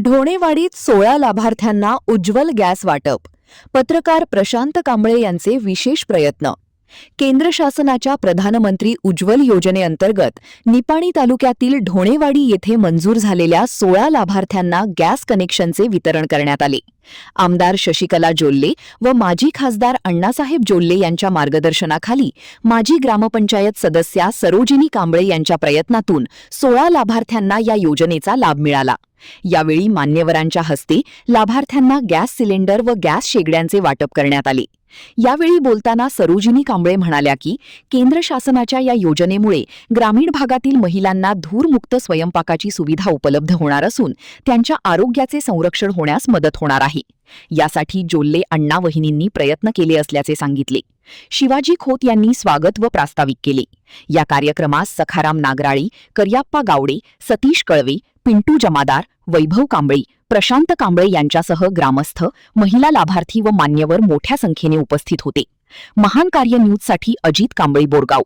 ढोणेवाडीत 16 लाभार्थ्यांना उज्ज्वल गॅस वाटप. पत्रकार प्रशांत कांबळे यांचे विशेष प्रयत्न. केंद्र शासनाच्या प्रधानमंत्री उज्ज्वल योजनेअंतर्गत निपाणी तालुक्यातील ढोणेवाडी येथे मंजूर झालेल्या 16 लाभार्थ्यांना गॅस कनेक्शनचे वितरण करण्यात आले. आमदार शशिकला जोल्ले व माजी खासदार अण्णासाहेब जोल्ले यांच्या मार्गदर्शनाखाली माजी ग्रामपंचायत सदस्या सरोजिनी कांबळे यांच्या प्रयत्नातून 16 लाभार्थ्यांना या योजनेचा लाभ मिळाला. यावेळी मान्यवरांच्या हस्ते लाभार्थ्यांना गॅस सिलेंडर व गॅस शेगड्यांचे वाटप करण्यात आले. यावेळी बोलताना सरोजिनी कांबळे म्हणाल्या की केंद्र शासनाच्या या योजनेमुळे ग्रामीण भागातील महिलांना धूरमुक्त स्वयंपाकाची सुविधा उपलब्ध होणार असून त्यांच्या आरोग्याचे संरक्षण होण्यास मदत होणार आहे. यासाठी जोल्ले अण्णा वहिनींनी प्रयत्न केले असल्याचे सांगितले. शिवाजी खोत यांनी स्वागत व प्रास्ताविक केले. या कार्यक्रमास सखाराम नागराळी, करियाप्पा गावडे, सतीश कळवे, पिंटू जमादार, वैभव कांबळे, प्रशांत कांबळे यांच्यासह ग्रामस्थ, महिला लाभार्थी व मान्यवर मोठ्या संख्येने उपस्थित होते. महान कार्य न्यूजसाठी अजित कांबळे, बोरगाव.